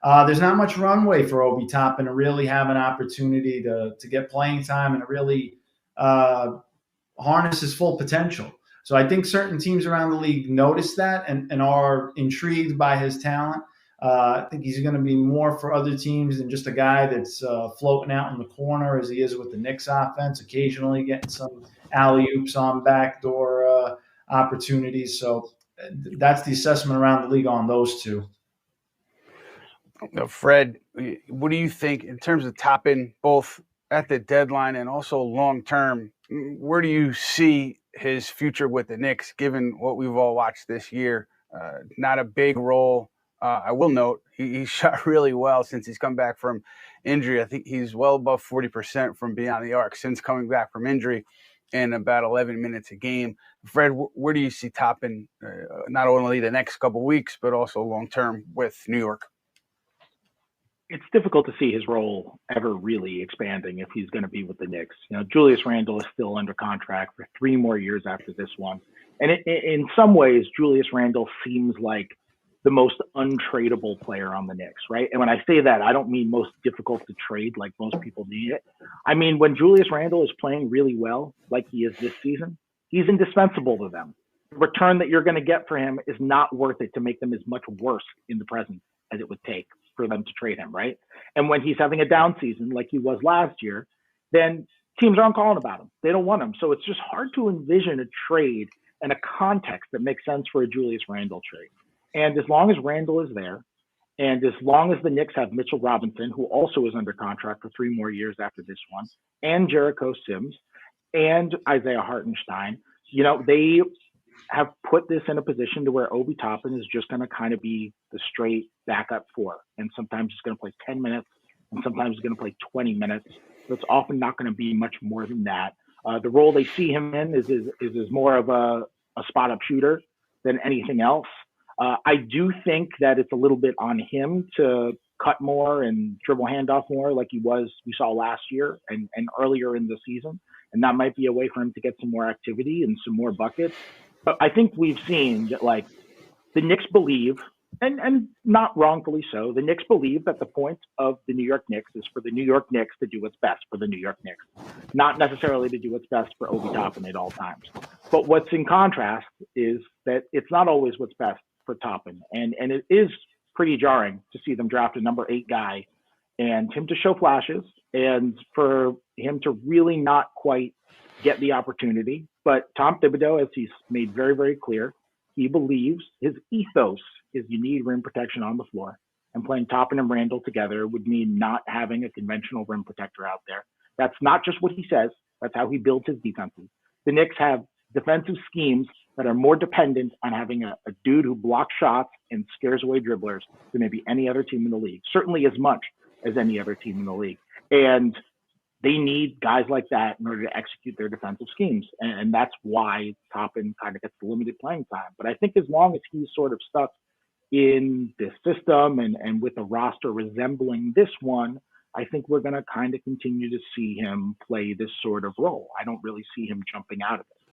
there's not much runway for Obi Toppin to really have an opportunity to get playing time and to really harness his full potential. So I think certain teams around the league notice that and are intrigued by his talent. I think he's going to be more for other teams than just a guy that's floating out in the corner as he is with the Knicks offense, occasionally getting some alley-oops on backdoor opportunities. So that's the assessment around the league on those two. Fred, what do you think in terms of Toppin, both at the deadline and also long-term? Where do you see his future with the Knicks, given what we've all watched this year? Not a big role. I will note he shot really well since he's come back from injury. I think he's well above 40% from beyond the arc since coming back from injury, and about 11 minutes a game. Fred, where do you see Toppin not only the next couple of weeks, but also long-term with New York? It's difficult to see his role ever really expanding if he's going to be with the Knicks. Julius Randle is still under contract for 3 more years after this one. And in some ways, Julius Randle seems like the most untradeable player on the Knicks, right? And when I say that, I don't mean most difficult to trade like most people need it. I mean, when Julius Randle is playing really well, like he is this season, he's indispensable to them. The return that you're going to get for him is not worth it to make them as much worse in the present as it would take for them to trade him, right? And when he's having a down season like he was last year, then teams aren't calling about him. They don't want him. So it's just hard to envision a trade and a context that makes sense for a Julius Randle trade. And as long as Randle is there, and as long as the Knicks have Mitchell Robinson, who also is under contract for 3 more years after this one, and Jericho Sims, and Isaiah Hartenstein, they have put this in a position to where Obi Toppin is just going to kind of be the straight backup 4. And sometimes he's going to play 10 minutes, and sometimes he's going to play 20 minutes. So it's often not going to be much more than that. The role they see him in is more of a spot-up shooter than anything else. I do think that it's a little bit on him to cut more and dribble handoff more like we saw last year and earlier in the season. And that might be a way for him to get some more activity and some more buckets. But I think we've seen that, like, the Knicks believe, and not wrongfully so, the Knicks believe that the point of the New York Knicks is for the New York Knicks to do what's best for the New York Knicks, not necessarily to do what's best for Obi Toppin at all times. But what's in contrast is that it's not always what's best for Toppin. And it is pretty jarring to see them draft a number 8 guy and him to show flashes and for him to really not quite get the opportunity. But Tom Thibodeau, as he's made very, very clear, he believes his ethos is you need rim protection on the floor. And playing Toppin and Randle together would mean not having a conventional rim protector out there. That's not just what he says. That's how he builds his defenses. The Knicks have defensive schemes that are more dependent on having a dude who blocks shots and scares away dribblers than maybe any other team in the league, certainly as much as any other team in the league. And they need guys like that in order to execute their defensive schemes. And that's why Toppin kind of gets the limited playing time. But I think as long as he's sort of stuck in this system and with a roster resembling this one, I think we're going to kind of continue to see him play this sort of role. I don't really see him jumping out of it.